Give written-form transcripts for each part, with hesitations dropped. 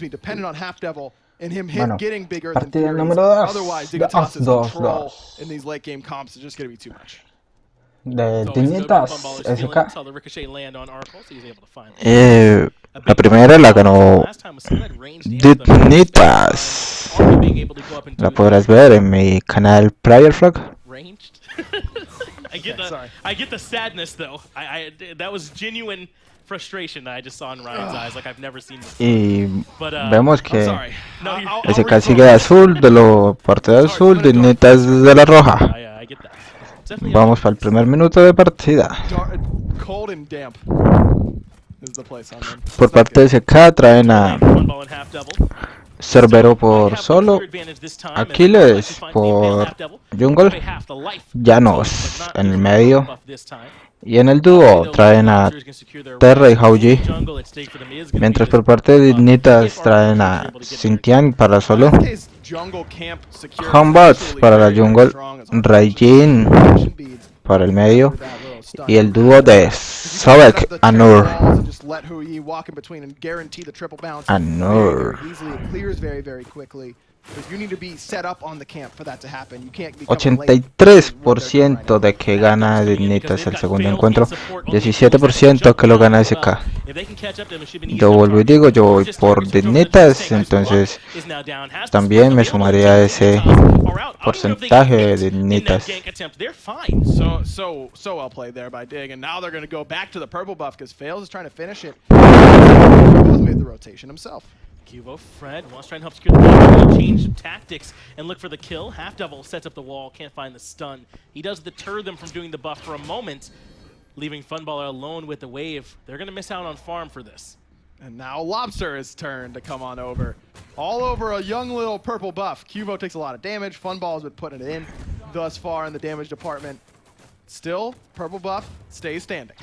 dependent on Half Devil and him Bueno, getting bigger than partida Furies. número 2. Otherwise, Dignitas's control in these late game comps is just going to be too much. De Dignitas SK. La primera la ganó Dignitas. La podrás ver en mi canal Player Flag. I get the sadness though. That was genuine frustration that I just saw in Ryan's eyes, like I've never seen before. Y But, vemos que No, SK sigue de azul, de lo parte de azul, Dignitas de la roja. I get that. Vamos para el primer minuto de partida. Cold and damp is the place I'm in. Por parte de SK traen a Cerbero por solo, Aquiles por jungle, Llanos en el medio, y en el dúo traen a Terra y Hauji, mientras por parte de Dignitas traen a Xintian para solo, Homebots para la jungle, Raijin para el medio, y el dúo de Sobek Anur. Anur. 83% de que gana Dignitas el segundo encuentro, 17% que lo gana SK. Yo vuelvo y digo, yo voy por Dignitas, entonces también me sumaría a ese porcentaje de Dignitas. So well played there by Dig, and now they're going to go back to the purple buff because Fails is trying to finish it. Made the rotation himself. Cubo, Fred wants to try and help secure the wall, change some tactics, and look for the kill. Half Devil sets up the wall, can't find the stun. He does deter them from doing the buff for a moment, leaving Funballer alone with the wave. They're going to miss out on farm for this. And now Lobster is turned to come on over. All over a young little purple buff. Cubo takes a lot of damage. Funball has been putting it in thus far in the damage department. Still, purple buff stays standing.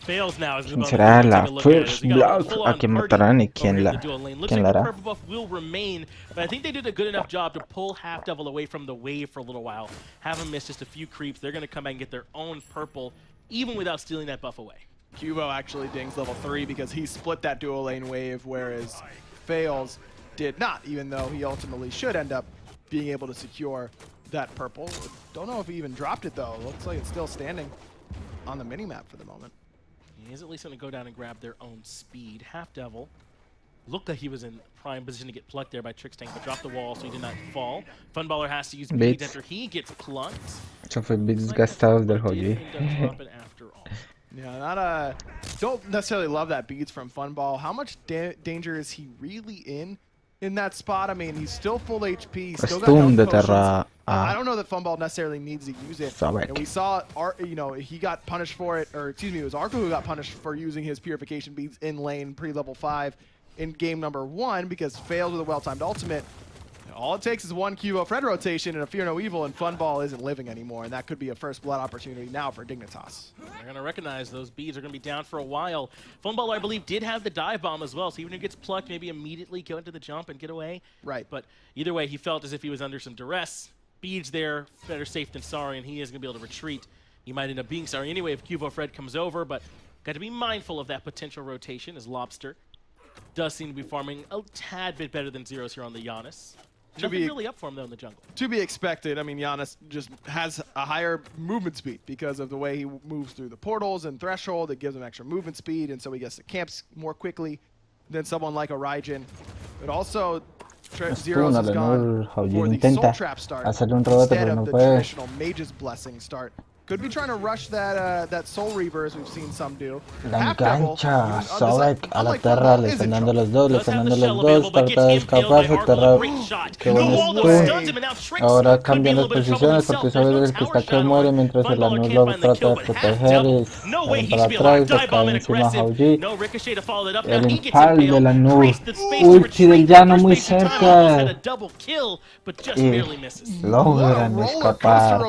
Fails now as ¿Quién será la first blood? ¿A quién matarán y quién la hará? Purple buff will remain, but I think they did a good enough job to pull Half Devil away from the wave for a little while. Have him miss just a few creeps. They're going to come back and get their own purple, even without stealing that buff away. Cubo actually dings level 3 because he split that dual lane wave, whereas Fails did not, even though he ultimately should end up being able to secure that purple. Don't know if he even dropped it though. Looks like it's still standing on the minimap for the moment. He is at least going to go down and grab their own speed. Half Devil looked like he was in prime position to get plucked there by Trickstank, but dropped the wall so he did not fall. Funballer has to use beads after he gets plucked. Eso fue beats gastados del Hauji. Yeah, don't necessarily love that beads from Funball. How much danger is he really in that spot? I mean, he's still full HP. Still got health potions. I don't know that Funball necessarily needs to use it. And we saw, he got punished for it, or excuse me, it was Arco who got punished for using his purification beads in lane pre-level 5 in game number 1 because failed with a well-timed ultimate. All it takes is one Cubo Fred rotation and a Fear No Evil, and Funball isn't living anymore, and that could be a first blood opportunity now for Dignitas. They're going to recognize those beads are going to be down for a while. Funball, I believe, did have the dive bomb as well, so even if he gets plucked, maybe immediately go into the jump and get away. Right. But either way, he felt as if he was under some duress. Beads there, better safe than sorry, and he is going to be able to retreat. He might end up being sorry anyway if Cubo Fred comes over, but got to be mindful of that potential rotation as Lobster does seem to be farming a tad bit better than Zeros here on the Giannis. Nothing really up for him, though, in the jungle. To be expected. I mean, Giannis just has a higher movement speed because of the way he moves through the portals and threshold. It gives him extra movement speed, and so he gets to camps more quickly than someone like a Raijin. But also, Zeros has gone for the Soul Trap start instead of the traditional Mage's Blessing start. Could be trying to rush that Soul Reaver as we've seen some do. La engancha, Sobek a la Terra, le están dando los dos, trata de escaparse, Terra, qué buen stun. Ahora cambian las posiciones porque Sobek es el que está que muere mientras el Anur lo trata de proteger y para atrás, le cae encima a Hauji. El impal del Anur, ulti del llano muy cerca y logran escapar.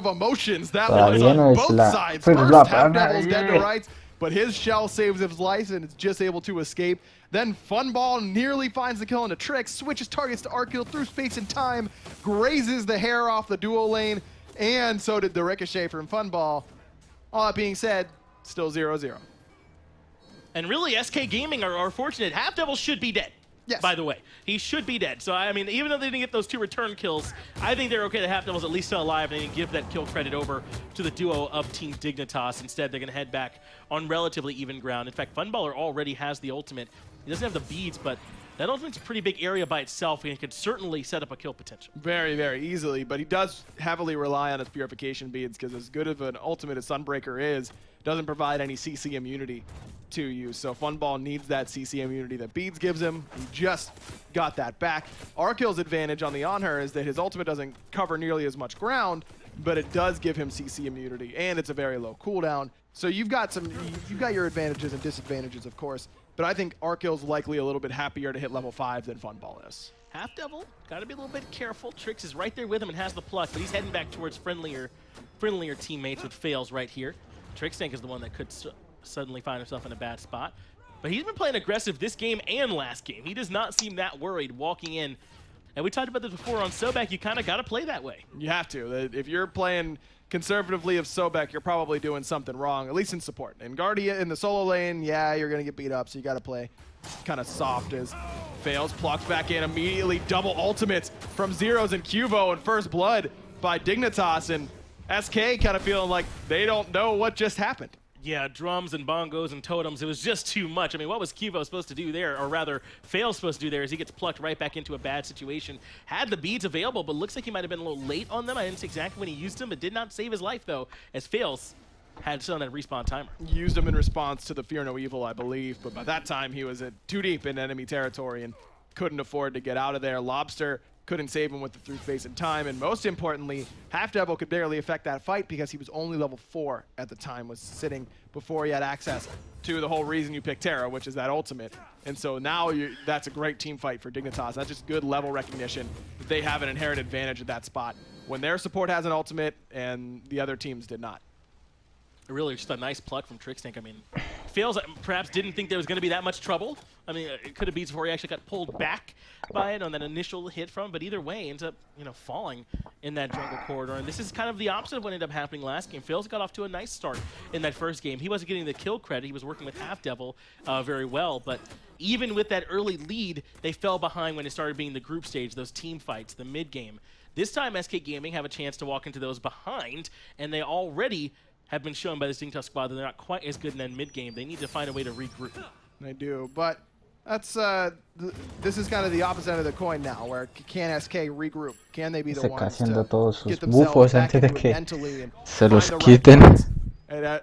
Todavía no es la first blood para nadie. But his shell saves his life and is just able to escape. Then Funball nearly finds the kill into Trick, switches targets to Arkill through space and time, grazes the hair off the dual lane, and so did the ricochet from Funball. All that being said, still 0-0. And really, SK Gaming are fortunate. Half Devil should be dead. Yes. By the way, he should be dead. So, I mean, even though they didn't get those 2 return kills, I think they're okay that Half Devil's at least still alive, and they can give that kill credit over to the duo of Team Dignitas. Instead, they're going to head back on relatively even ground. In fact, Funballer already has the ultimate. He doesn't have the beads, but that ultimate's a pretty big area by itself, and it could certainly set up a kill potential. Very, very easily, but he does heavily rely on his purification beads, because as good of an ultimate as Sunbreaker is, it doesn't provide any CC immunity to you. So Funball needs that CC immunity that Beads gives him. He just got that back. Arkill's advantage on the Onher is that his ultimate doesn't cover nearly as much ground, but it does give him CC immunity, and it's a very low cooldown. So you've got your advantages and disadvantages, of course, but I think Arkill's likely a little bit happier to hit level 5 than Funball is. Half Devil, got to be a little bit careful. Trix is right there with him and has the pluck, but he's heading back towards friendlier teammates with Fails right here. Trixtank is the one that could suddenly find himself in a bad spot. But he's been playing aggressive this game and last game. He does not seem that worried walking in. And we talked about this before on Sobek, you kind of got to play that way. You have to. If you're playing conservatively of Sobek, you're probably doing something wrong, at least in support. In Guardia, in the solo lane, yeah, you're going to get beat up, so you got to play kind of soft as Fails, plucked back in immediately, double ultimates from Zeros and Cuvo and First Blood by Dignitas, and SK kind of feeling like they don't know what just happened. Yeah, drums and bongos and totems, it was just too much. I mean, what was Cuvo supposed to do there, or rather, Fail's supposed to do there, is he gets plucked right back into a bad situation. Had the beads available, but looks like he might have been a little late on them. I didn't see exactly when he used them. It did not save his life, though, as Fails had still on that respawn timer. Used them in response to the Fear No Evil, I believe, but by that time he was too deep in enemy territory and couldn't afford to get out of there. Lobster couldn't save him with the through space and time, and most importantly, Half Devil could barely affect that fight because he was only level 4 at the time, was sitting before he had access to the whole reason you picked Terra, which is that ultimate. And so now that's a great team fight for Dignitas. That's just good level recognition that they have an inherent advantage at that spot when their support has an ultimate and the other teams did not. Really just a nice pluck from Trixtank. I mean, Fails perhaps didn't think there was going to be that much trouble. I mean, it could have been before he actually got pulled back by it on that initial hit from, but either way, ends up, falling in that jungle corridor. And this is kind of the opposite of what ended up happening last game. Fails got off to a nice start in that first game. He wasn't getting the kill credit. He was working with Half Devil very well, but even with that early lead, they fell behind when it started being the group stage, those team fights, the mid game. This time, SK Gaming have a chance to walk into those behind, and they already have been shown by this Dignitas squad that they're not quite as good in that mid-game. They need to find a way to regroup. They do, but that's this is kind of the opposite end of the coin now, where can SK regroup? Can they be the ones to get themselves back into it mentally and se los find the quiten. right points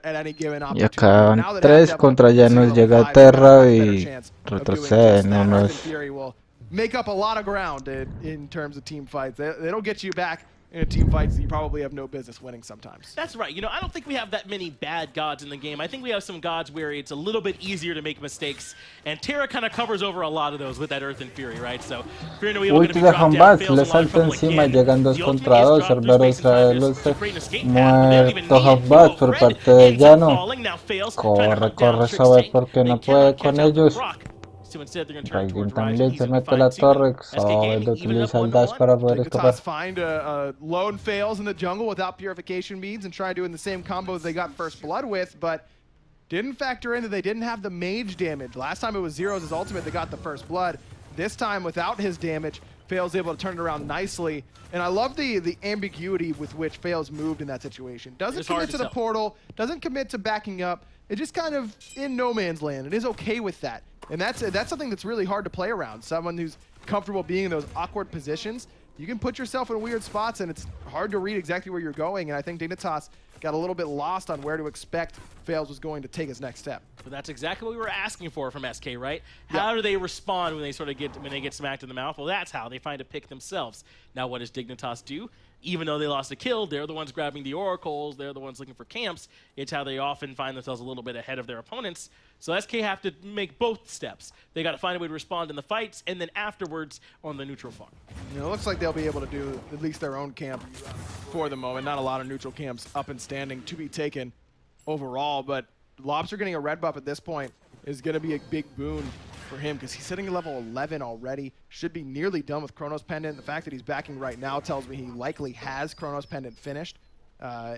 at any given Y opportunity? acá Now that tres Half contra Devil Llanos, is llega level 5, Terra they'll have a better y chance of doing retrocede. just that. No Earth and es... Fury will make up a lot of ground in terms of team fights. They'll get you back in a team fights that you probably have no business winning sometimes. That's right. I don't think we have that many bad gods in the game. I think we have some gods where it's a little bit easier to make mistakes, and Terra kind of covers over a lot of those with that Earth and Fury, right? So, Fear No Evil Ulti de Hambat, le salta encima, llegan 2 contra 2, Cerberus trae luces, muerto Hambat por parte de Llano. Corre Sobe porque no puede con ellos. Raiden también se mete la torre, Sobe utiliza el dash para poder escapar. Find a lone Fails in the jungle without purification beads and try doing the same combos they got First Blood with, but didn't factor in that they didn't have the mage damage. Last time it was Zeros' ultimate that got the First Blood. This time without his damage, Fails able to turn it around nicely. And I love the ambiguity with which Fails moved in that situation. Doesn't commit to the portal, doesn't commit to backing up. It's just kind of in no man's land. It is okay with that. And that's something that's really hard to play around. Someone who's comfortable being in those awkward positions. You can put yourself in weird spots, and it's hard to read exactly where you're going. And I think Dignitas got a little bit lost on where to expect Fails was going to take his next step. But that's exactly what we were asking for from SK, right? How do they respond when they get smacked in the mouth? Well, that's how they find a pick themselves. Now, what does Dignitas do? Even though they lost a kill, they're the ones grabbing the oracles, they're the ones looking for camps. It's how they often find themselves a little bit ahead of their opponents. So SK have to make both steps. They got to find a way to respond in the fights, and then afterwards on the neutral farm. It looks like they'll be able to do at least their own camp for the moment. Not a lot of neutral camps up and standing to be taken overall, but Lobster getting a red buff at this point is going to be a big boon for him because he's sitting at level 11 already. Should be nearly done with Chronos Pendant. The fact that he's backing right now tells me he likely has Chronos Pendant finished.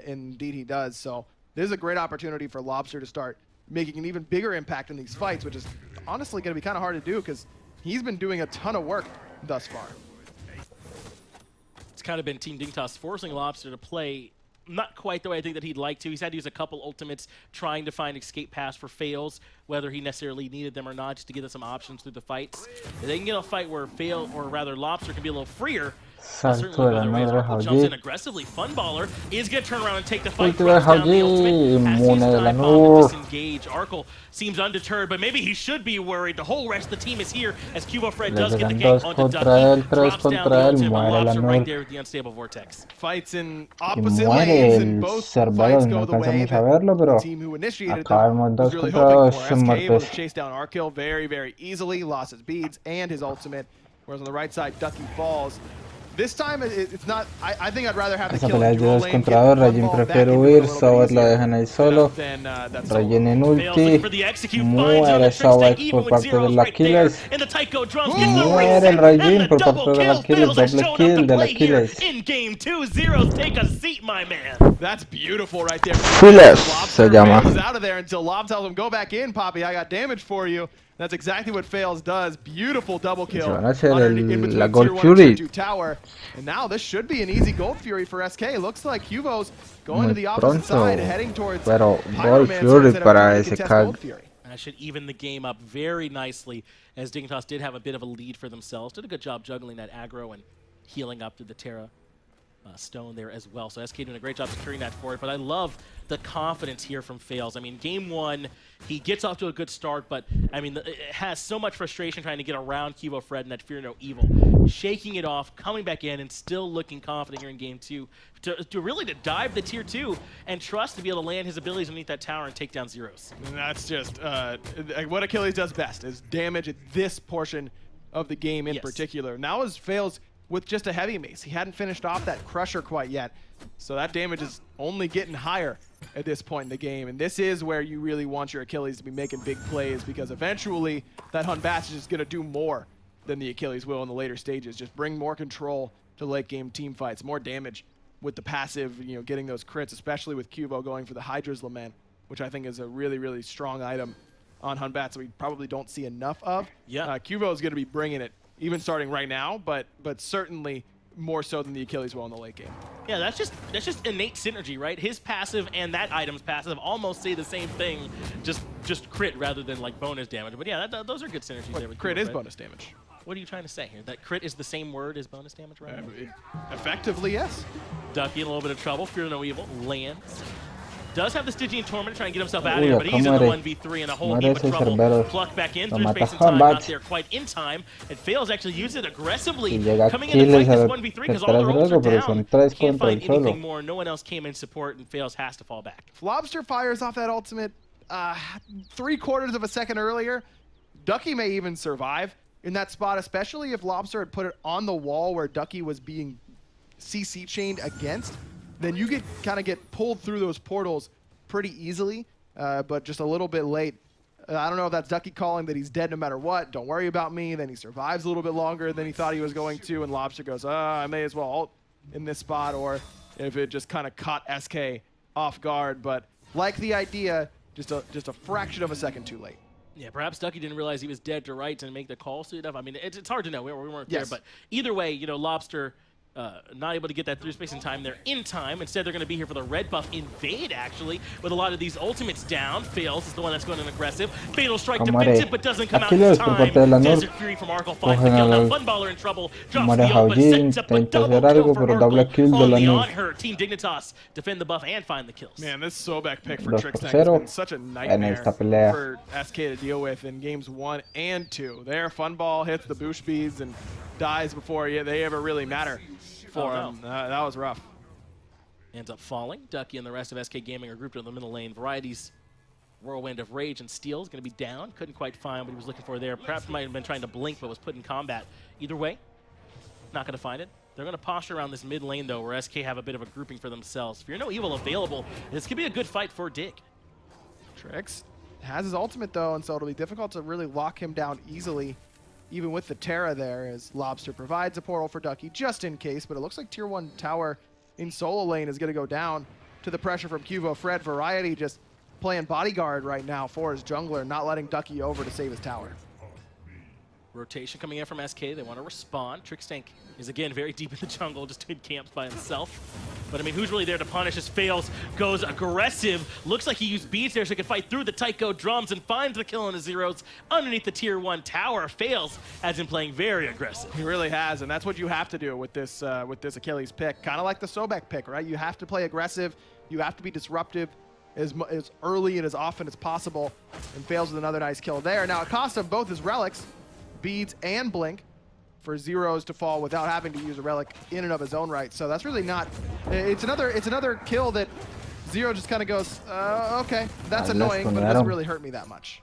Indeed he does. So this is a great opportunity for Lobster to start making an even bigger impact in these fights, which is honestly going to be kind of hard to do because he's been doing a ton of work thus far. It's kind of been Team Dignitas forcing Lobster to play not quite the way I think that he'd like to. He's had to use a couple ultimates trying to find escape paths for fails, whether he necessarily needed them or not, just to give us some options through the fights. If they can get a fight where Fail, or rather Lobster, can be a little freer, Salto de la madre jumps in Hauji. aggressively. Funballer is going to turn around and take the fight. Ulti de Hauji. Inmune de la Nur. Disengage. Arkle seems undeterred, but maybe he should be worried. The whole rest of the team is here as Cubo Fred does get the gank onto Ducky. Drops down the ultimate, Lobster right there with the unstable vortex. Fights in opposite lanes and both fights go the way verlo, the team who initiated acá them vemos was dos really contra hoping dos for. SK able to muertes. chase down Arkle very, very easily, lost his beads and his ultimate, whereas on the right side, Ducky falls. This time, it's not. I think I'd rather have the Esa kill pelea in es de dual dos lane, contra get dos. Rajin Funball back prefiere into it a huir. little bit Sobat lo easier dejan ahí solo. than that Rajin en Fails looking ulti. for the execute, Muere finds the Sobat trick por even parte with de zeros la right there. Aquiles. And the Tycho drums Muere get the Muere reset el Rajin and the por parte double de la kill. Fails Aquiles. has Doble shown up kill to de la play here Aquiles. in game 2. Zeros, take a seat, my man. That's beautiful right there. Phillips se Lobster llama. bails out of there until Lob tells him, go back in, Poppy. I got damage for you. That's exactly what Fails does. Beautiful double kill. Se van a hacer in la between Gold tier 1 and Fury. tier 2 tower. And now this should be an easy Gold Fury for SK. Looks like Cubo's going Muy to the opposite pronto, side, heading towards pero Gold Pyromancer Fury instead of para trying to SK. contest Gold Fury. That should even the game up very nicely, as Dignitas did have a bit of a lead for themselves. Did a good job juggling that aggro and healing up to the Terra stone there as well. So SK doing a great job securing that for it. But I love the confidence here from Fails. I mean, game 1, he gets off to a good start, but I mean, it has so much frustration trying to get around Cubo Fred and that Fear No Evil. Shaking it off, coming back in, and still looking confident here in game 2 to really dive the tier 2 and trust to be able to land his abilities underneath that tower and take down Zeros. And that's just what Achilles does best, is damage at this portion of the game in particular. Now as Fails with just a heavy mace. He hadn't finished off that crusher quite yet. So that damage is only getting higher at this point in the game. And this is where you really want your Achilles to be making big plays, because eventually that Hun Bats is just going to do more than the Achilles will in the later stages. Just bring more control to late game team fights, more damage with the passive, you know, getting those crits, especially with Cubo going for the Hydra's Lament, which I think is a really, really strong item on Hun Bats that we probably don't see enough of. Yeah. Cubo is going to be bringing it, even starting right now, but certainly more so than the Achilles will in the late game. Yeah, that's just innate synergy, right? His passive and that item's passive almost say the same thing, just crit rather than like bonus damage. But yeah, those are good synergies there. With Crit Cubo, is right? bonus damage. What are you trying to say here? That crit is the same word as bonus damage, right? Effectively, yes. Ducky in a little bit of trouble. Fear No Evil lands. Does have the Stygian Torment trying to get himself out of here, but he's in the 1v3 and a whole heap of trouble. Plucked back in through space and time, not there quite in time. And Fails actually use it aggressively, coming in to fight this 1v3 because all their ults are down. Can't find anything more. No one else came in support, and Fails has to fall back. If Lobster fires off that ultimate 3/4 of a second earlier, Ducky may even survive in that spot, especially if Lobster had put it on the wall where Ducky was being CC chained against. Then you kind of get pulled through those portals pretty easily, but just a little bit late. I don't know if that's Ducky calling that he's dead no matter what. Don't worry about me. Then he survives a little bit longer than he thought he was going to, and Lobster goes, I may as well ult in this spot, or if it just kind of caught SK off guard. But like the idea, just a fraction of a second too late. Yeah, perhaps Ducky didn't realize he was dead to right to make the call soon enough. I mean, it's hard to know. We weren't there, but either way, you know, Lobster not able to get that through space and time there in time. Instead, they're going to be here for the red buff invade, actually, with a lot of these ultimates down. Fails is the one that's going in aggressive. Fatal Strike defends it, but doesn't come out in time. Desert Fury from Arkle finds the kill. Now Funballer in trouble. Drops the ult, but sets up a double kill for Arkle. Only on her. Team Dignitas defend the buff and find the kills. Man, this Sobek pick for Trickstang has been such a nightmare for SK to deal with in games 1 and 2. There, Funball hits the boosh beads and dies before they ever really matter for him. That was rough. Ends up falling. Ducky and the rest of SK Gaming are grouped in the middle lane. Variety's Whirlwind of Rage and Steel is going to be down. Couldn't quite find what he was looking for there. Perhaps might have been trying to blink, but was put in combat. Either way, not going to find it. They're going to posture around this mid lane, though, where SK have a bit of a grouping for themselves. Fear No Evil available. This could be a good fight for Dig. Trix has his ultimate, though, and so it'll be difficult to really lock him down easily, even with the Terra there, as Lobster provides a portal for Ducky just in case. But it looks like tier 1 tower in solo lane is going to go down to the pressure from Cubo Fred. Variety just playing bodyguard right now for his jungler, not letting Ducky over to save his tower. Rotation coming in from SK. They want to respond. Trickstank is again very deep in the jungle, just in camps by himself. But I mean, who's really there to punish? As Fails goes aggressive. Looks like he used beads there so he could fight through the Tycho drums and finds the kill on the zeros underneath the tier 1 tower. Fails has been playing very aggressive. He really has, and that's what you have to do with this Achilles pick. Kind of like the Sobek pick, right? You have to play aggressive. You have to be disruptive as early and as often as possible. And Fails with another nice kill there. Now it cost him both his relics, beads and blink, for zeros to fall without having to use a relic in and of his own right. So that's really not, it's another kill that Zero just kind of goes, okay, that's annoying, but it doesn't really hurt me that much.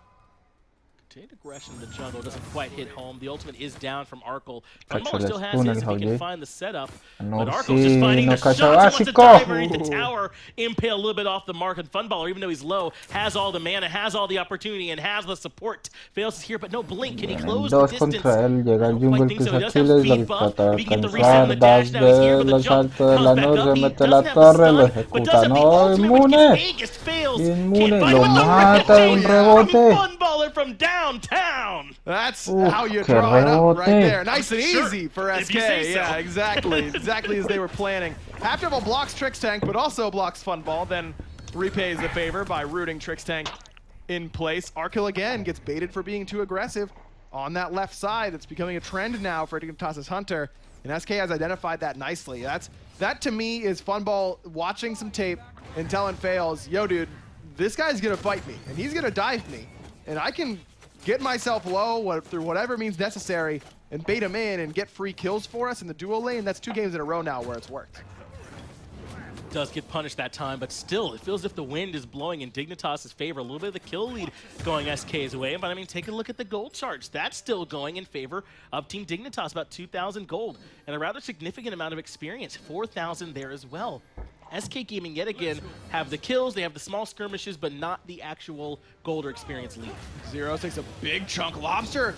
Continued aggression in the jungle doesn't quite hit home. The ultimate is down from Arkle. Funballer still has his if he can find the setup. But Arkle's just finding the shots and wants to dive underneath the tower. Impale a little bit off the mark, and Funballer, even though he's low, has all the mana, has all the opportunity, and has the support. Fails is here, but no blink. Can he close the distance? Llega el jungle que es Achilles, lo trata de alcanzar, das de los saltos de la nube, mete la torre, lo ejecuta. No, inmune. Inmune, lo mata de un rebote. Funballer from downtown. That's how you draw it up right there. Nice and easy for SK. Yeah, exactly. Exactly as they were planning. Half Devil blocks Trickstank, but also blocks Funball, then repays the favor by rooting Trickstank in place. Arkle again gets baited for being too aggressive on that left side. It's becoming a trend now for Dignitas' Hunter, and SK has identified that nicely. That to me is Funball watching some tape and telling Fails, yo dude, this guy's gonna fight me, and he's gonna dive me, and I can get myself low through whatever means necessary and bait him in and get free kills for us in the duo lane. That's 2 games in a row now where it's worked. Does get punished that time, but still, it feels as if the wind is blowing in Dignitas' favor. A little bit of the kill lead going SK's way, but I mean, take a look at the gold charts. That's still going in favor of Team Dignitas, about 2,000 gold, and a rather significant amount of experience, 4,000 there as well. SK Gaming, yet again, have the kills, they have the small skirmishes, but not the actual gold or experience lead. Zero takes a big chunk. Lobster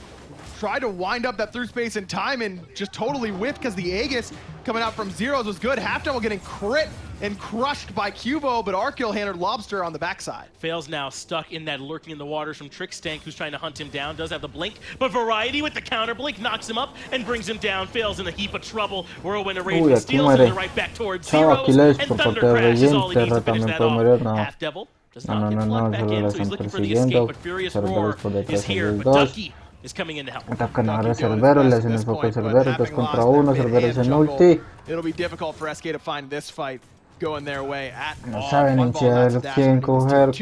tried to wind up that through space in time and just totally whiffed because the Aegis coming out from Zeros was good. Half Devil getting crit and crushed by Cubo, but Arkle handled Lobster on the backside. Fails now stuck in that lurking in the waters from Trickstank, who's trying to hunt him down. Does have the blink, but Variety with the counter blink knocks him up and brings him down. Fails in a heap of trouble. Whirlwind of Rage steals him right back towards Zeros, and Thunder Crash is all he needs to finish that off. Half Devil does not get plugged back in, so he's looking for the escape, but Furious Roar is here, but Ducky is coming in to help. Atacan ahora Cerbero, le hacen enfoque a Cerbero, 2 contra 1, Cerbero es en ulti. It'll be difficult for SK to find this fight going their way at no saben iniciar quién coger,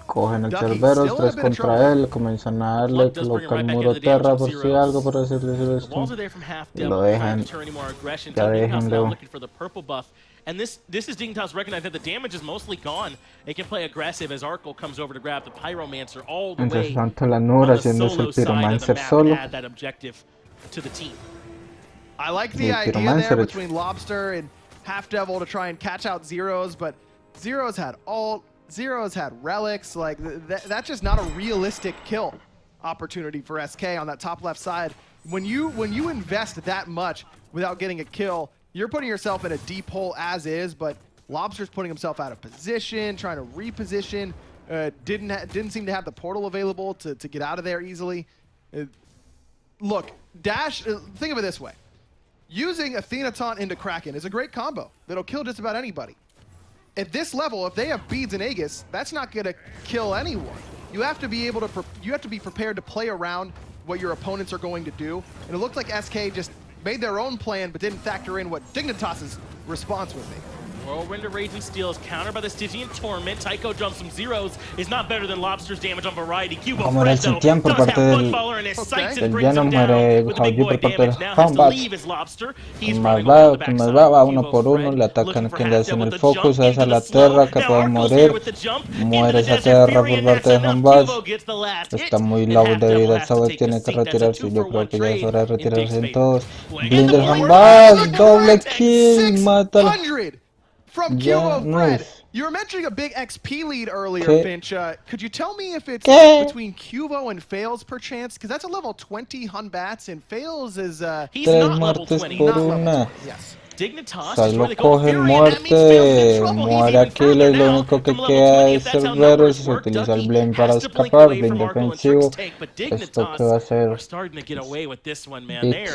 cogen el Cerberus, 3 contra él, comienzan a darle, colocan el muro terra por si algo, por decirles esto, y lo dejan, ya déjenlo. And this is Dignitas recognize that the damage is mostly gone. They can play aggressive as Arkle comes over to grab the Pyromancer all the way on the solo side of the map and add that objective to the team. I like the idea there between Lobster and Half Devil to try and catch out Zeros, but Zeros had ult, Zeros had relics. Like that's just not a realistic kill opportunity for SK on that top left side. When you invest that much without getting a kill, you're putting yourself in a deep hole as is. But Lobster's putting himself out of position, trying to reposition. Didn't seem to have the portal available to get out of there easily. Look, Dash. Think of it this way. Using Athena Taunt into Kraken is a great combo that'll kill just about anybody. At this level, if they have beads and Aegis, that's not gonna kill anyone. You have to be able to, you have to be prepared to play around what your opponents are going to do. And it looked like SK just made their own plan, but didn't factor in what Dignitas' response would be. Whirlwind of Rage and Steel is countered by the Stygian Torment. Tycho jumps some zeros. Is not better than Lobster's damage on Variety. Cubo Fred, though, does have Funballer in his sights and brings him down with the big boy damage. Now has to leave his Lobster. He's running over the backside. Va uno por uno, le atacan quien le hacen el focus, a esa la Terra que puede morir. Muere esa Terra por parte de Humbas. Está muy low de vida, Sauer tiene que retirarse. Yo creo que ya es hora de retirarse en todos. Blinder Humbas, doble kill, mata al... From Cubo Fred. You were mentioning a big XP lead earlier, Finch. Could you tell me if it's between Cubo and Fails per chance? Because that's a level 20 Hunbats, and Fails is... he's not level 20. Not level 20, yes. Solo cogen muerte, muere Aquiles, lo único que queda es Cerberus y se utiliza el Blame para escapar, bien defensivo. Esto que va a ser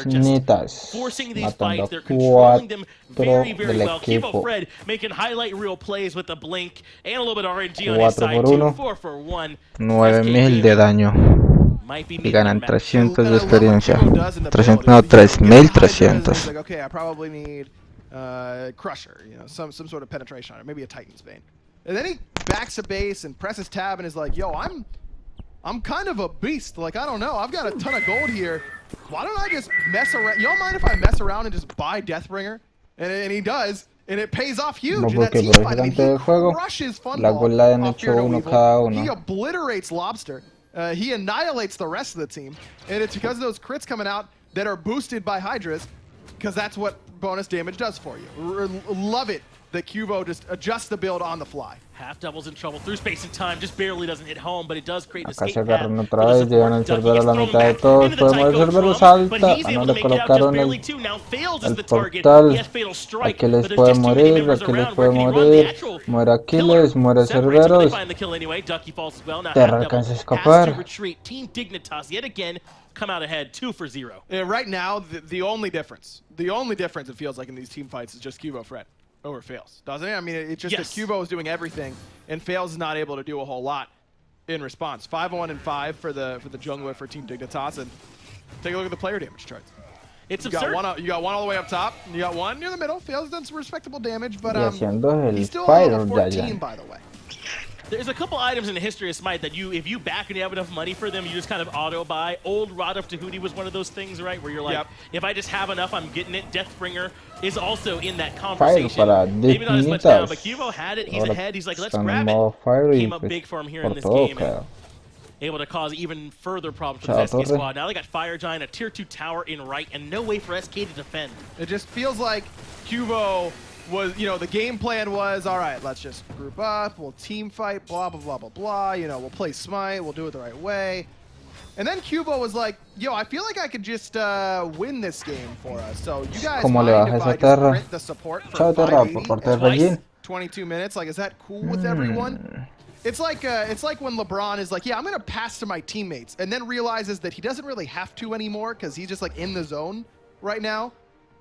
Dignitas, matando a 4 del equipo. 4 por 1, 9000 de daño. Y ganan 300 de experiencia. 300, no, 3300. Okay, I probably need Crusher, you know, some sort of penetration on it, maybe a Titan's Bane. And then he backs a base and presses tab and is like, yo, I'm kind of a beast. Like, I don't know, I've got a ton of gold here. Why don't I just mess around? Y'all mind if I mess around and just buy Deathbringer? And he does. And it pays off huge. And that team fight, I mean, he crushes Funball off Fear No Evil. He obliterates Lobster. He annihilates the rest of the team. And it's because of those crits coming out that are boosted by Hydras, because that's what bonus damage does for you. Love it that Cubo just adjusts the build on the fly. Half Double's in trouble through space and time, just barely doesn't hit home, but it does create an Acá escape se path. agarran otra vez, llegan el Cerbero a la mitad de todos, podemos el Cerbero salta, no le colocaron el portal, Aquiles puede morir, muere Aquiles, muere Cerberus, Terra alcanza a escapar. Come out ahead 2-0. Right now, the only difference it feels like in these team fights is just Cubo Fred over Fails, doesn't it? I mean, it's just that Cubo is doing everything and Fails is not able to do a whole lot in response. 5-1 and 5 for the jungler for Team Dignitas, and take a look at the player damage charts. It's absurd. You got one all the way up top, you got one near the middle. Fails done some respectable damage, but he's still on 14, by the way. There's a couple items in the history of Smite that if you back and you have enough money for them, you just kind of auto-buy. Old Rod of Tahuti was one of those things, right? Where you're like, if I just have enough, I'm getting it. Deathbringer is also in that conversation. Maybe not as much now, but Cubo had it. He's ahead. He's like, let's grab it. Came up big for him here in this game. And able to cause even further problems for the SK squad. Now they got Fire Giant, a tier 2 tower in right, and no way for SK to defend. It just feels like Cubo was, you know, the game plan was, all right, let's just group up, we'll team fight, blah, blah, blah, blah, blah, you know, we'll play Smite, we'll do it the right way. And then Cubo was like, yo, I feel like I could just win this game for us. So you guys mind if I just crit the support for 580 22 minutes? Like, is that cool with everyone? It's like when LeBron is like, yeah, I'm gonna pass to my teammates, and then realizes that he doesn't really have to anymore because he's just like in the zone right now.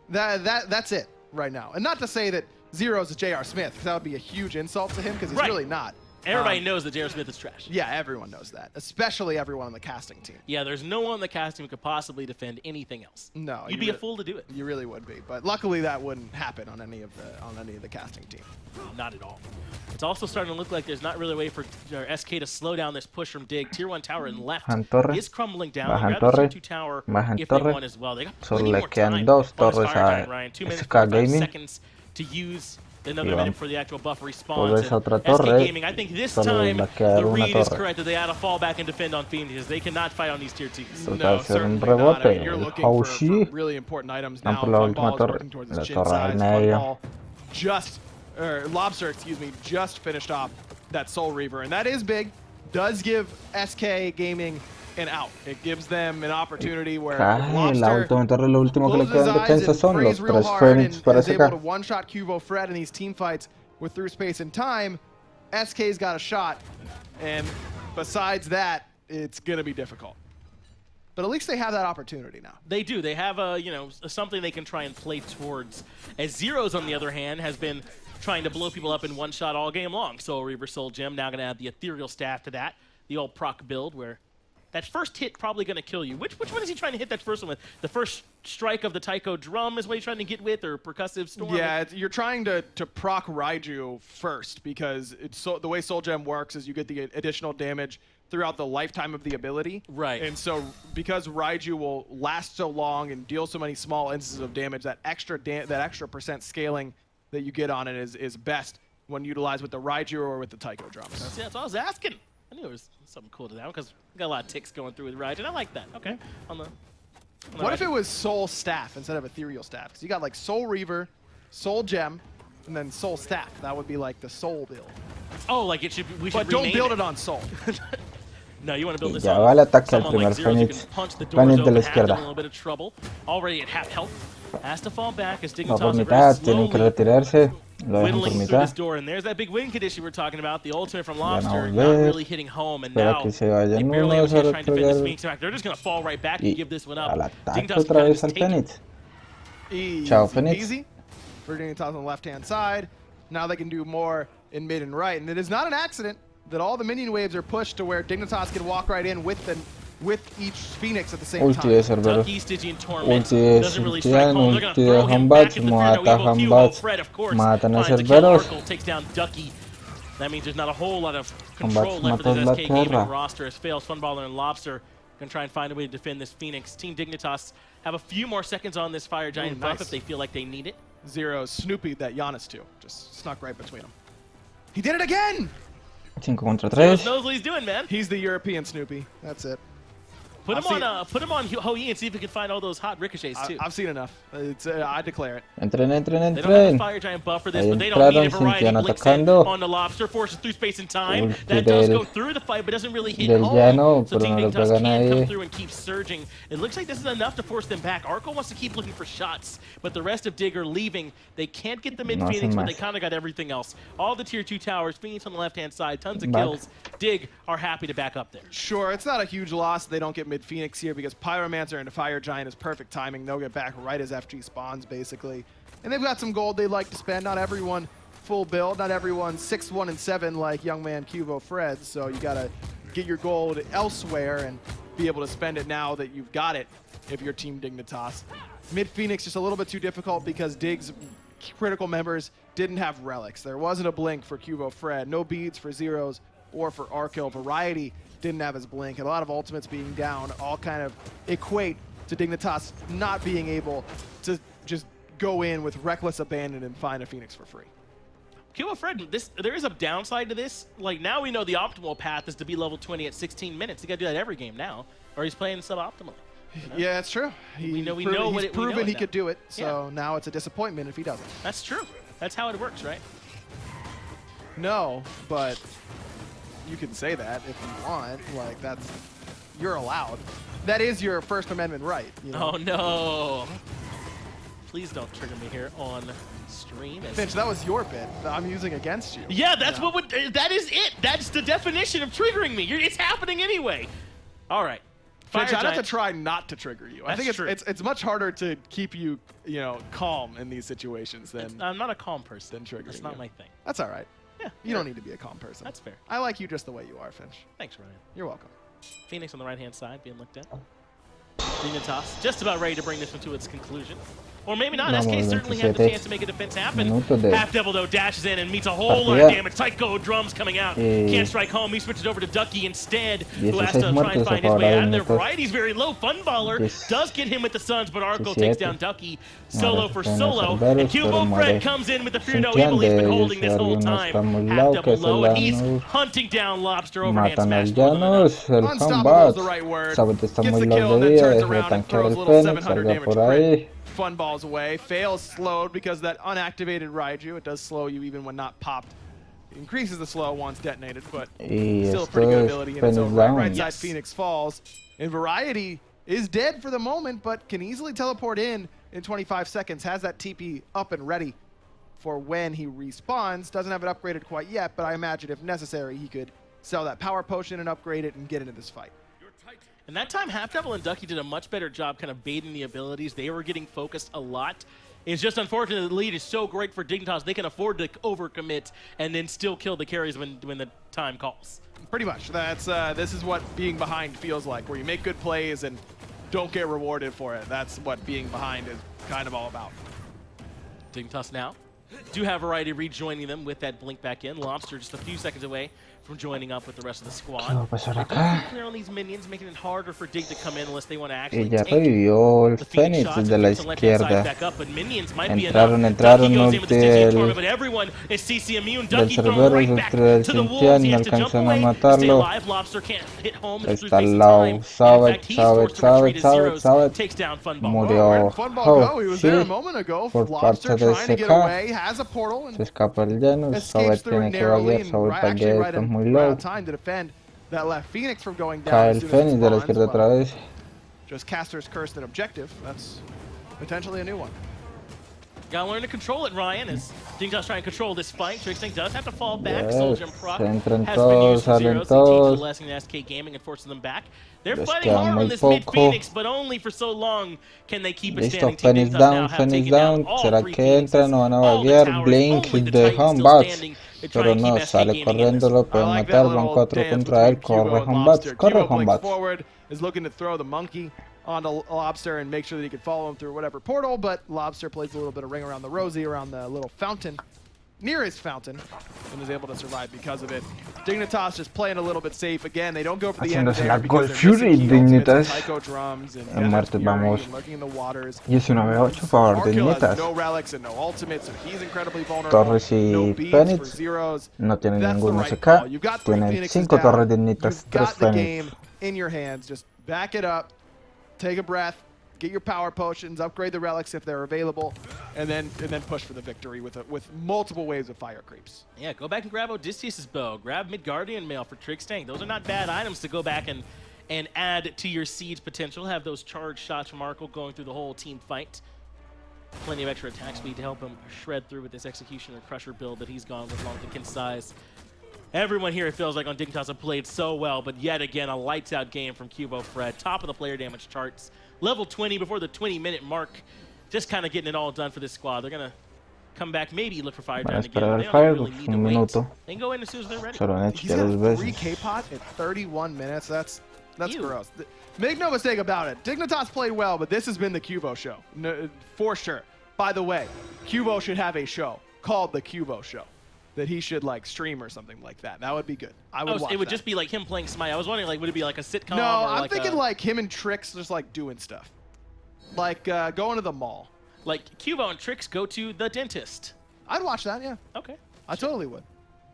That's it right now. And not to say that Zero's a J.R. Smith, because that would be a huge insult to him, because he's really not. Everybody knows that J.R. Smith is trash. Yeah, everyone knows that, especially everyone on the casting team. Yeah, there's no one on the casting who could possibly defend anything else. No, you'd be a fool to do it. You really would be, but luckily that wouldn't happen on any of the casting team. Not at all. It's also starting to look like there's not really a way for SK to slow down this push from Dig. Tier 1 tower in left is crumbling down. They grab the Tier 2 tower if they want as well. They got plenty more time. Ryan, 2 minutes 45 seconds to use. Another minute for the actual buff response. SK Gaming, I think this time the read is correct that they had to fall back and defend on Fiend because they cannot fight on these tier 2s. No, certainly not. I mean, you're looking for really important items now. Funball is working towards his chin size. Funball Lobster, excuse me, just finished off that Soul Reaver, and that is big. Does give SK Gaming an out. It gives them an opportunity where Lobster closes his eyes and prays real hard and is able to one-shot Cubo Fred in these team fights with through space and time. SK's got a shot, and besides that, it's gonna be difficult. But at least they have that opportunity now. They do. They have something they can try and play towards. As Zeros, on the other hand, has been trying to blow people up in one shot all game long. Soul Reaver, Soul Gem, now gonna add the Ethereal Staff to that. The old proc build where that first hit probably going to kill you. Which one is he trying to hit that first one with? The first strike of the Taiko drum is what he's trying to get with, or percussive storm? Yeah, you're trying to proc Raiju first, because it's the way Soul Gem works is you get the additional damage throughout the lifetime of the ability. Right. And so because Raiju will last so long and deal so many small instances of damage, that extra percent scaling that you get on it is best when utilized with the Raiju or with the Taiko drums. That's what I was asking. I knew there was something cool to that because we got a lot of ticks going through with Raiju, and I like that. Okay. What if it was Soul Staff instead of Ethereal Staff? Because you got like Soul Reaver, Soul Gem, and then Soul Staff. That would be like the Soul build. Oh, like it should. We should. But don't build it on Soul. No, you want to build this ya va el ataque al someone primer like Zeros who can punch the doors open, have them in a little bit of trouble. Already at half health. Has to fall back as Va por Dignitas are very mitad, tienen que slowly retirarse. Lo dejan por whittling through mitad. this door, and there's that big win condition we're talking about. The ultimate from Van a Lobster not volver. really hitting home, and Espera now que se vayan they barely have a unos a chance trying to defend this recargar. Phoenix back. They're just gonna fall right back and Y give this one al up. ataque Dignitas otra kind of vez just al take it. Fénix. Easy Ciao, Fénix. peasy. For Dignitas on the left-hand side. Now they can do more in mid and right. And it is not an accident that all the minion waves are pushed to where Dignitas can walk right in with each Phoenix at the same Ulti time. de Cerbero. Ducky, Stygian Torment Ulti de doesn't really strike Sintian, home. They're gonna ulti de throw him back Hambat, at the fear. No, evil mata Q, Hambat, Fred, of course, matan a finds a kill. Cerberos. Arkle takes down Ducky. That means there's not a whole lot of control Hambat left for this matas la SK Gaming tierra. roster as Fails, Funballer, and Lobster gonna try and find a way to defend this Phoenix. Team Dignitas have a few more seconds on this Fire Giant buff nice. if they feel like they need it. Zero Snoopy that Giannis to. Just snuck right between them. He did it again! 5 contra Zeros 3. knows what he's doing, man. He's the European Snoopy. That's it. Put I've him on Hou-Yi and see if he can find all those hot ricochets too. I've seen enough. I declare it. Entren, entren, They don't have a entren. Fire Giant buff for this, Ahí but they don't need a entraron, variety. Sintian Blinks in atacando. on the Lobster, forces through space and time. Ulti That does del- go through the fight, but doesn't really hit del home. llano, So pero Team no le Dignitas pegan can come ahí. through and keep surging. It looks like this is enough to force them back. Arkle wants to keep looking for shots, but the rest of Dig are leaving. They can't get the mid No hacen Phoenix, but they más. kind of got everything else. All the tier 2 towers, Phoenix on the left-hand side, tons of Back. kills. Dig are happy to back up there. Sure, it's not a huge loss. They don't get mid Phoenix here because Pyromancer and Fire Giant is perfect timing. They'll get back right as FG spawns, basically. And they've got some gold they'd like to spend. Not everyone full build. Not everyone 6, 1, and 7 like young man Cubo Fred. So you got to get your gold elsewhere and be able to spend it now that you've got it if you're Team Dignitas. Mid Phoenix just a little bit too difficult because Dig's critical members didn't have relics. There wasn't a blink for Cubo Fred. No beads for Zeros or for Arkle. Variety didn't have his blink. And a lot of ultimates being down all kind of equate to Dignitas not being able to just go in with reckless abandon and find a Phoenix for free. Cubo Fred, there is a downside to this. Like, now we know the optimal path is to be level 20 at 16 minutes. You got to do that every game now, or he's playing suboptimally. You know? Yeah, it's true. We know He's what it- we know proven it he now. could do it, so now it's a disappointment if he doesn't. That's true. That's how it works, right? No, but you can say that if you want. Like, you're allowed. That is your First Amendment right. You know? Oh no! Please don't trigger me here on stream. Finch, that was your bit that I'm using against you. Yeah, that's No. what would. That is it. That's the definition of triggering me. It's happening anyway. All right. Finch, Fire I'd have to Giant- try not to trigger you. I That's think true. it's much harder to keep you, calm in these situations than I'm not a calm person. than triggering That's not you. my thing. That's all right. Yeah. You don't need to be a calm person. That's fair. I like you just the way you are, Finch. Thanks, Ryan. You're welcome. Phoenix on the right-hand side being looked at. Dignitas just about ready to bring this one to its conclusion. Or maybe not. Vamos, SK certainly had the 27 chance to make a defense happen. minutos de Half Devil, though, dashes in and meets a whole lot partida. of damage. Psycho drums coming out. Y Can't strike home. He switches over to Ducky instead, who has 16 to try and muertos find his a way favor out of there. de Variety's very low. Funballer does get him with the Suns, but Arkle takes 17. down Ducky. Solo for Muere solo. Cerberus, And pero Cubo muere Fred comes in with the Fear No Sintian Evil he's de been ellos, holding this whole algunos time. están muy Half low, Devil que es low, el and he's Llanos. hunting down Lobster overhand Matan smash. al Llanos, el Unstoppable is Hambat. the right word. Sabet está Gets muy the low kill, de then vida, turns deja de around and tanquear throws a el little Fénix, 700 salga damage por crit. ahí. Fun balls away. Fails slowed because that unactivated Raiju, it does slow you even when not popped. It increases the slow once detonated, but Y still a esto pretty good es ability in its Fénix own right. down. Right side Yes. Phoenix falls. And Variety is dead for the moment, but can easily teleport in 25 seconds. Has that TP up and ready for when he respawns. Doesn't have it upgraded quite yet, but I imagine if necessary, he could sell that power potion and upgrade it and get into this fight. And that time, Half Devil and Ducky did a much better job kind of baiting the abilities. They were getting focused a lot. It's just unfortunate the lead is so great for Dignitas. They can afford to overcommit and then still kill the carries when the time calls. Pretty much. That's this is what being behind feels like, where you make good plays and don't get rewarded for it. That's what being behind is kind of all about. Dignitas now do have Variety rejoining them with that blink back in. Lobster just a few seconds away from joining up with the rest of the ¿Qué squad. va a pasar They're acá? pretty clear on these minions, making it harder for Dig to come in unless they want to Y actually ya take revivió el the Phoenix Fénix shots desde and la get to left-hand side izquierda. back up, but minions might be Entraron, enough. entraron, Ducky goes in with the ulti Stygian del- Torment, but everyone is CC immune. del Ducky thrown Cerberus, right back ulti del to the wolves. Sintian, He no has to jump alcanzan a away, stay matarlo. alive. Lobster can't hit home. It's through Está space al and lado. time. In Sabet, fact, he's Sabet, forced to retreat Sabet, as Sabet, Zeros Sabet. takes down Funball. Murió. Where did Funball Oh, go? He was there a sí. moment ago. Por Lobster parte de trying to get SK. away, has a portal and Se escapa el Llanos. escapes Sabet through tiene que narrowly valer. and Sabet para actually que right esto es in muy right low. on time to defend that left Phoenix from going down. Cae as el soon as it Fénix de la spawns, izquierda but otra vez. Just Caster's Curse and Objective. That's potentially a new one. Gotta learn to control it, Ryan, as Dignitas trying to control this fight. Trixting does have to fall back. Soul Gem proc has been used from zeros. They teach the lesson in SK Gaming and forces them back. They're fighting hard on this mid Phoenix, but only for so long can they keep it standing. Team Dignitas now have taken down all three Phoenixes, all the towers, Blink only the de Titan still Homebats. standing to try Pero and no, keep SK sale Gaming in corriendo, this. lo pueden I like matar, that van little 4 dance contra él, between corre Cubo and Homebats, Lobster. corre Cubo blinks Homebats. forward, is looking to throw the monkey onto Lobster and make sure that he can follow him through whatever portal, but Lobster plays a little bit of ring around the rosy, around the little fountain, nearest fountain, and is able to survive because of it. Dignitas just playing a little bit safe. Again, they don't go for the end Haciéndose there la because Gold they're Fury, missing key ultimates and Dignitas. Tycho drums and En Marte Fury vamos. and lurking in the waters. Y es una V8 a favor de Arkill has Dignitas. no relics and no ultimates, so he's incredibly vulnerable. Torres y No beads Phoenix for zeros. no tienen That's the ningún right SK, call. You've got three tienen Phoenixes 5 down. torres Dignitas, You've 3 got the Phoenix. game in your hands. Just back it up, take a breath, get your power potions, upgrade the relics if they're available, and then push for the victory with multiple waves of fire creeps. Yeah, go back and grab Odysseus' bow. Grab Midgardian Mail for Trixting. Those are not bad items to go back and add to your siege potential. Have those charge shots from Arkill going through the whole team fight. Plenty of extra attack speed to help him shred through with this Executioner Crusher build that he's gone with along the concise. Everyone here, it feels like on Dignitas have played so well, but yet again, a lights-out game from Cubo Fred. Top of the player damage charts. Level 20 before the 20-minute mark. Just kind of getting it all done for this squad. They're going to come back, maybe look for Fire Van a Giant again. esperar They al don't Fire, really need to un wait. minuto. They can go in as soon as they're ready. Se lo han hecho He's ya got 2 3 veces. K-pot at 31 minutes. That's Ew. gross. Make no mistake about it. Dignitas played well, but this has been the Cubo show. No, for sure. By the way, Cubo should have a show called the Cubo Show that he should like stream or something like that. That would be good. I would watch it would that. just be like him playing Smite. I was wondering, like, would it be like a sitcom? No, or I'm like thinking like him and Trix just like doing stuff. Like going to the mall. like Cubo and Trix go to the dentist. I'd watch that, yeah. Okay. I totally would.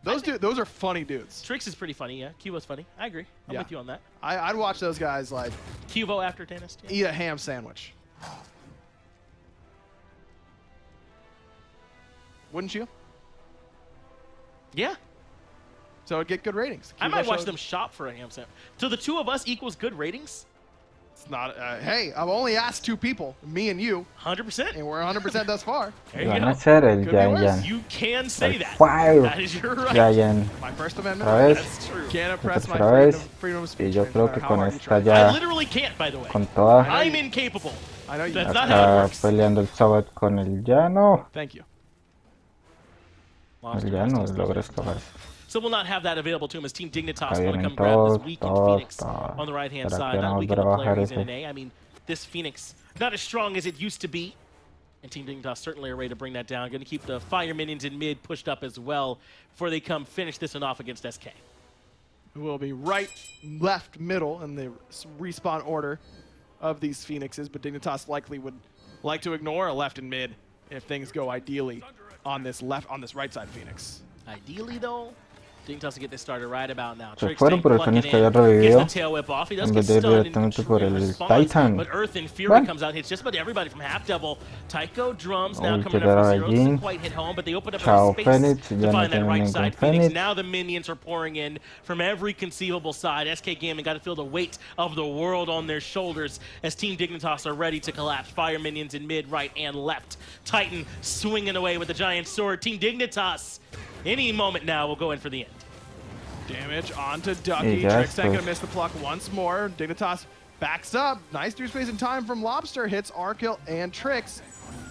Those are funny dudes. Trix is pretty funny, yeah. Cubo's funny. I agree. I'm Yeah. with you on that. I'd watch those guys like Cubo after dentist. Yeah. eat a ham sandwich. Wouldn't you? Yeah. So it'd get good ratings. I Cubo might watch show- them shop for a ham sandwich. So the two of us equals good ratings? It's not. Hey, I've only asked 2 people, me and you, 100%. and we're 100% thus far. There you Van a go. hacer el Could be worse. Giant. You can say El that. Fire That is your right. Giant. My First Amendment. Otra vez. That's true. Can't oppress my tercera freedom, vez. freedom of Y speech. yo no creo matter que how con hard you esta try. I ya literally can't, by the way. con toda. I'm incapable. I know you. That's know. not how it Acá works. peleando el Sabbath con el Llano. Thank you. El Llano logra escaparse. So we'll not have that available to him as Team Dignitas Ahí want to vienen come grab this todos, weakened todos, Phoenix todos. on the right-hand Para side. que Not no weakened volver a player, bajar he's in ese. an A. I mean, this Phoenix, not as strong as it used to be. And Team Dignitas certainly are ready to bring that down. Going to keep the Fire Minions in mid pushed up as well before they come finish this one off against SK. Who will be right, left, middle in the respawn order of these Phoenixes, but Dignitas likely would like to ignore a left and mid if things go ideally on this right side Phoenix. Ideally, though, Dignitas to get this started right about now. Se Trixting fueron por el plucking Phoenix que in, había revivido, gets the tail whip off. He does en get vez de ir stunned and directamente por el responds, Titan. but Earth and Fury Bueno. comes out, hits just about everybody from Half Devil. Tycho drums now Uy, coming qué up from raro zero. allí. Doesn't quite hit home, but they open up Chao, space Phoenix, to ya no find that tienen right ningún side. Phoenix. Phoenix. Now the minions are pouring in from every conceivable side. SK Gaming got to feel the weight of the world on their shoulders as Team Dignitas are ready to collapse. Fire minions in mid, right, and left. Titan swinging away with the giant sword. Team Dignitas, any moment now, will go in for the end. Damage onto Ducky. Y ya Trixting gonna después. miss the pluck once more. Dignitas backs up. Nice through space and time from Lobster. Hits Arkill and Trix.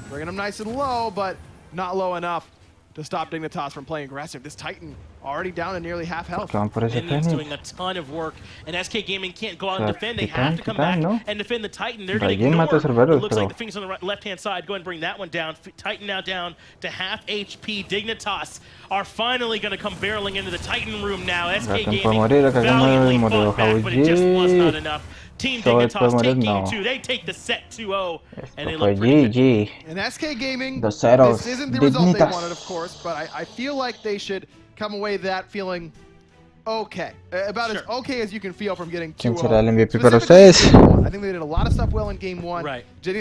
Bringing him nice and low, but not low enough to stop Dignitas from playing aggressive. This Titan already down to nearly half health. Que van por ese Minions Phoenix. doing a ton of work, and SK Gaming can't go out and O sea, defend. They Titan, have to come Titan, back ¿no? and defend the Titan. They're going to Rayén mata ignore. Cerberus, It looks pero- like the Phoenix on the left-hand side. Go ahead and bring that one down. Titan now down to half HP. Dignitas are finally going to come barreling into the Titan room now. SK Acá Gaming puede morir, acá valiantly murió fought back, but it just was not enough. Team Todo Dignitas puede morir, take no. game 2. They take the set 2-0, and they Esto fue look pretty good. GG. And SK Gaming, Dos ceros. this isn't the result they Dignitas. wanted, of course, but I feel like they should come away that feeling okay. About as Sure. okay as you can feel from getting 2-0. ¿Quién será el MVP para Specifically in ustedes? game one. I think they did a lot of stuff well in game 1. Right.